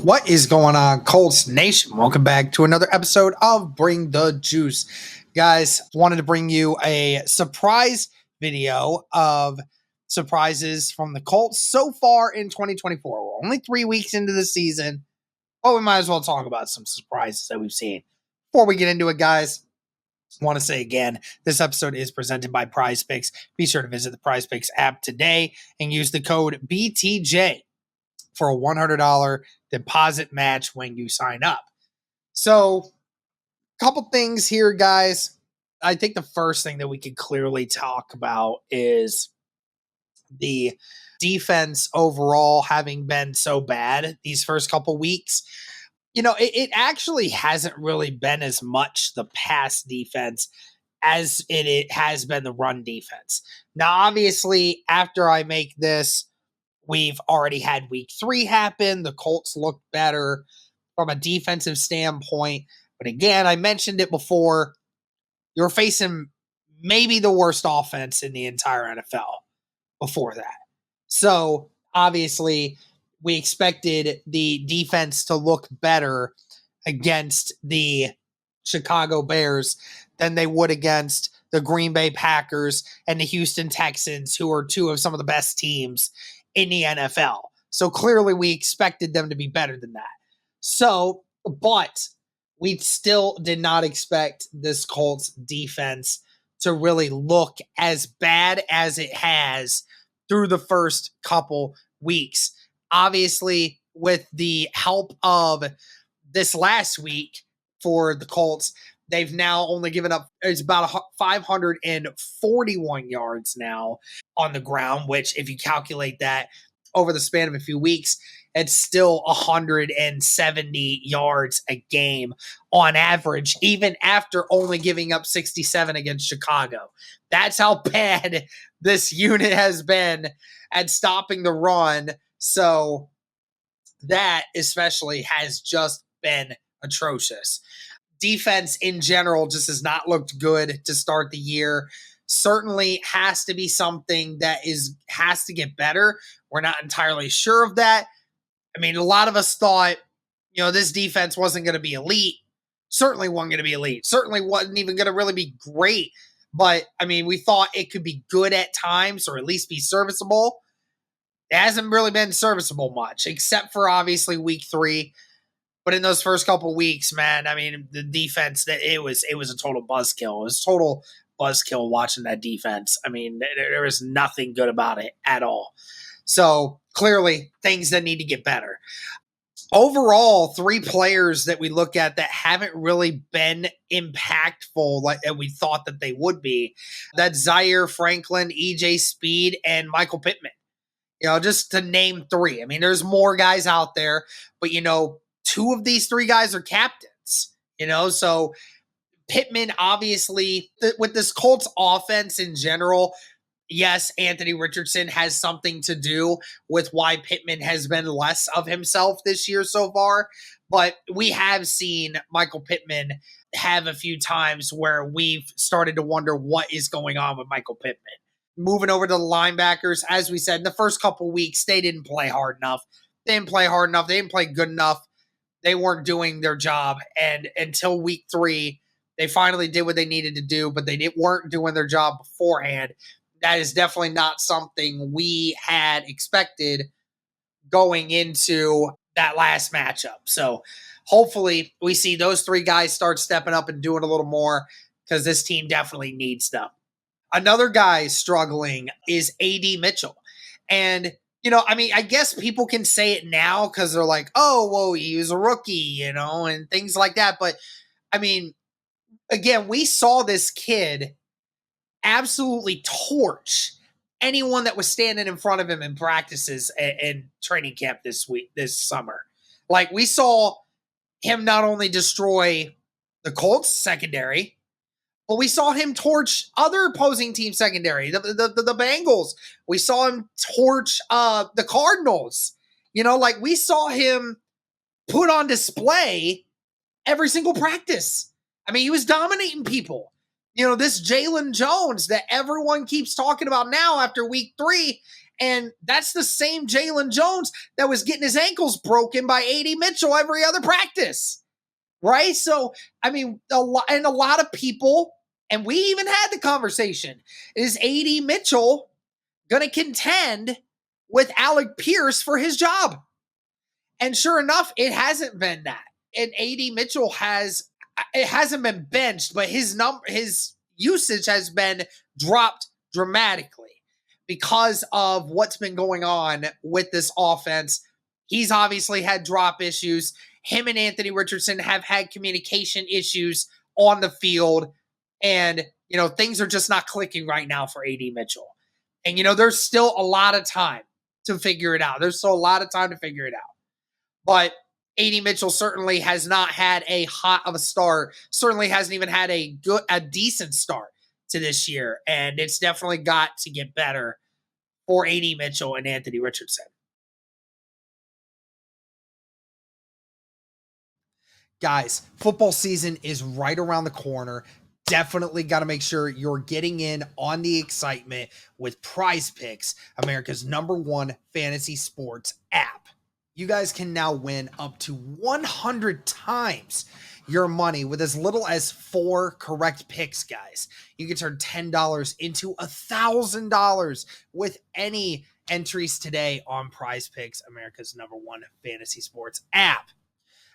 What is going on, Colts Nation? Welcome back to another episode of Bring the Juice. Guys, wanted to bring you a surprise video of surprises from the Colts so far in 2024. We're only 3 weeks into the season, but we might as well talk about some surprises that we've seen. Before we get into it, guys, want to say again, this episode is presented by Prize Picks. Be sure to visit the Prize Picks app today and use the code BTJ for a $100 deposit match when you sign up. So, couple things here, guys. I think the first thing that we could clearly talk about is the defense overall having been so bad these first couple weeks. You know, it actually hasn't really been as much the pass defense as it has been the run defense. Now, obviously, after I make this, we've already had week 3 happen. The Colts look better from a defensive standpoint. But again, I mentioned it before. You're facing maybe the worst offense in the entire NFL before that. So obviously, we expected the defense to look better against the Chicago Bears than they would against the Green Bay Packers and the Houston Texans, who are two of some of the best teams in the NFL. So clearly we expected them to be better than that. So, but we still did not expect this Colts defense to really look as bad as it has through the first couple weeks. Obviously, with the help of this last week for the Colts, they've now only given up, it's about 541 yards now on the ground, which if you calculate that over the span of a few weeks, it's still 170 yards a game on average, even after only giving up 67 against Chicago. That's how bad this unit has been at stopping the run. So that especially has just been atrocious. Defense in general just has not looked good to start the year. Certainly has to be something that has to get better. We're not entirely sure of that. I mean, a lot of us thought, this defense wasn't going to be elite. Certainly wasn't going to be elite. Certainly wasn't even going to really be great. But, I mean, we thought it could be good at times or at least be serviceable. It hasn't really been serviceable much, except for obviously week 3. But in those first couple weeks, man, I mean, the defense, it was a total buzzkill. It was a total buzzkill watching that defense. I mean, there was nothing good about it at all. So clearly things that need to get better. Overall, 3 players that we look at that haven't really been impactful like we thought that they would be. That's Zaire Franklin, EJ Speed, and Michael Pittman. Just to name 3. I mean, there's more guys out there, but 2 of these 3 guys are captains, so Pittman, obviously, with this Colts offense in general, yes, Anthony Richardson has something to do with why Pittman has been less of himself this year so far, but we have seen Michael Pittman have a few times where we've started to wonder what is going on with Michael Pittman. Moving over to the linebackers, as we said, in the first couple weeks, they didn't play hard enough. They didn't play good enough. They weren't doing their job. And until week 3, they finally did what they needed to do, but they weren't doing their job beforehand. That is definitely not something we had expected going into that last matchup. So hopefully we see those 3 guys start stepping up and doing a little more because this team definitely needs them. Another guy struggling is A.D. Mitchell. And I guess people can say it now because they're like, oh, well, he was a rookie, and things like that. But, I mean, again, we saw this kid absolutely torch anyone that was standing in front of him in practices and training camp this summer. Like, we saw him not only destroy the Colts secondary, but we saw him torch other opposing team secondary, the Bengals. We saw him torch the Cardinals. We saw him put on display every single practice. I mean, he was dominating people. This Jalen Jones that everyone keeps talking about now after week 3 And that's the same Jalen Jones that was getting his ankles broken by A.D. Mitchell every other practice. Right? So, I mean, a lot of people, and we even had the conversation, is A.D. Mitchell going to contend with Alec Pierce for his job? And sure enough, it hasn't been that. And A.D. Mitchell it hasn't been benched, but his usage has been dropped dramatically because of what's been going on with this offense. He's obviously had drop issues. Him and Anthony Richardson have had communication issues on the field. And, things are just not clicking right now for A.D. Mitchell. And, there's still a lot of time to figure it out. There's still a lot of time to figure it out. But A.D. Mitchell certainly has not had a hot of a start, certainly hasn't even had a decent start to this year. And it's definitely got to get better for A.D. Mitchell and Anthony Richardson. Guys, football season is right around the corner. Definitely got to make sure you're getting in on the excitement with Prize Picks, America's #1 fantasy sports app. You guys can now win up to 100 times your money with as little as 4 correct picks, guys. You can turn $10 into $1,000 with any entries today on Prize Picks, America's #1 fantasy sports app.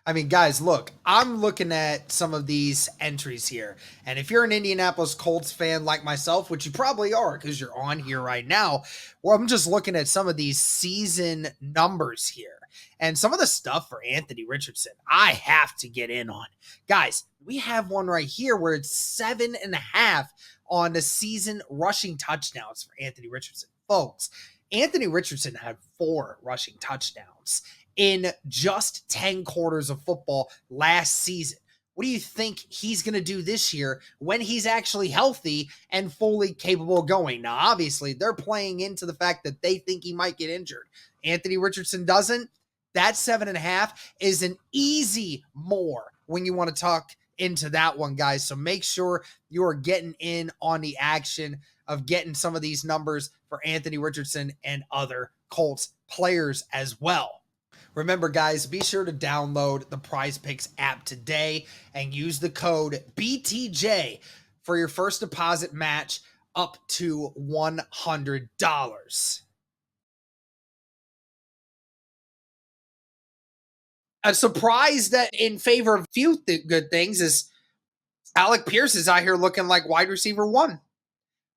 I mean, guys, look, I'm looking at some of these entries here. And if you're an Indianapolis Colts fan like myself, which you probably are because you're on here right now, well, I'm just looking at some of these season numbers here. And some of the stuff for Anthony Richardson, I have to get in on. Guys, we have one right here where it's 7.5 on the season rushing touchdowns for Anthony Richardson. Folks, Anthony Richardson had 4 rushing touchdowns in just 10 quarters of football last season. What do you think he's going to do this year when he's actually healthy and fully capable of going? Now, obviously, they're playing into the fact that they think he might get injured. Anthony Richardson doesn't. That 7.5 is an easy more when you want to talk into that one, guys. So make sure you are getting in on the action of getting some of these numbers for Anthony Richardson and other Colts players as well. Remember, guys, be sure to download the Prize Picks app today and use the code BTJ for your first deposit match up to $100. A surprise that in favor of few good things is Alec Pierce is out here looking like wide receiver 1,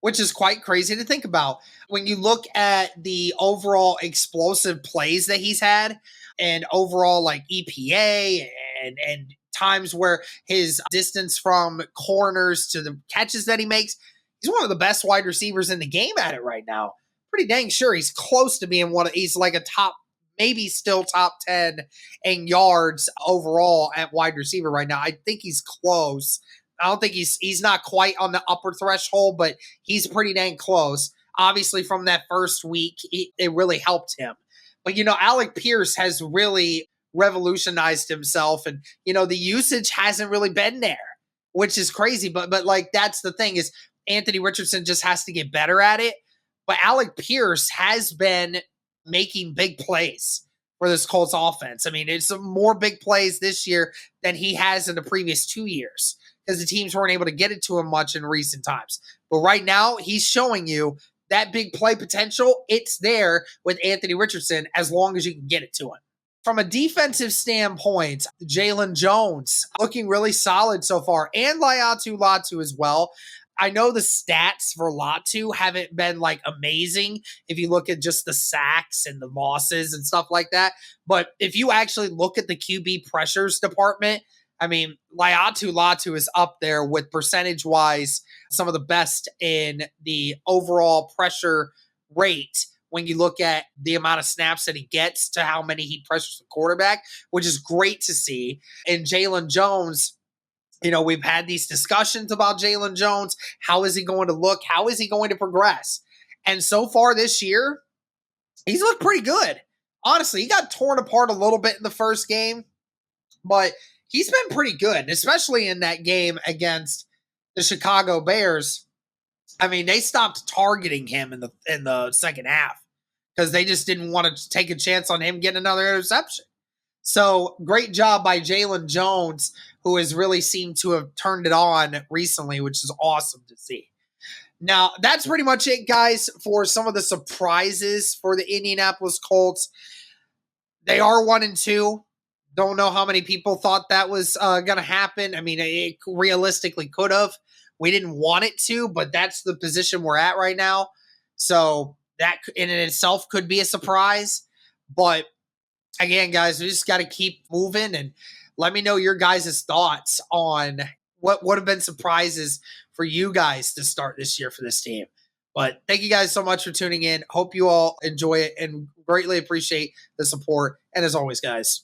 which is quite crazy to think about. When you look at the overall explosive plays that he's had and overall like EPA and times where his distance from corners to the catches that he makes, he's one of the best wide receivers in the game at it right now. Pretty dang sure he's close to being he's like a top, maybe still top 10 in yards overall at wide receiver right now. I think he's close. I don't think he's not quite on the upper threshold, but he's pretty dang close. Obviously, from that first week, it really helped him. But, Alec Pierce has really revolutionized himself. And, the usage hasn't really been there, which is crazy. But like, that's the thing is Anthony Richardson just has to get better at it. But Alec Pierce has been making big plays for this Colts offense. I mean, it's more big plays this year than he has in the previous 2 years because the teams weren't able to get it to him much in recent times. But right now, he's showing you that big play potential. It's there with Anthony Richardson as long as you can get it to him. From a defensive standpoint, Jalen Jones looking really solid so far, and Latu as well. I know the stats for Latu haven't been like amazing if you look at just the sacks and the losses and stuff like that. But if you actually look at the QB pressures department, I mean, Latu is up there with percentage-wise some of the best in the overall pressure rate when you look at the amount of snaps that he gets to how many he pressures the quarterback, which is great to see. And Jalen Jones, we've had these discussions about Jalen Jones. How is he going to look? How is he going to progress? And so far this year, he's looked pretty good. Honestly, he got torn apart a little bit in the first game, but he's been pretty good, especially in that game against the Chicago Bears. I mean, they stopped targeting him in the second half. because they just didn't want to take a chance on him getting another interception. So great job by Jalen Jones, who has really seemed to have turned it on recently, which is awesome to see. Now, that's pretty much it, guys, for some of the surprises for the Indianapolis Colts. They are 1-2. Don't know how many people thought that was going to happen. I mean, it realistically could have. We didn't want it to, but that's the position we're at right now. So that in itself could be a surprise. But again, guys, we just got to keep moving, and let me know your guys' thoughts on what would have been surprises for you guys to start this year for this team. But thank you guys so much for tuning in. Hope you all enjoy it and greatly appreciate the support. And as always, guys,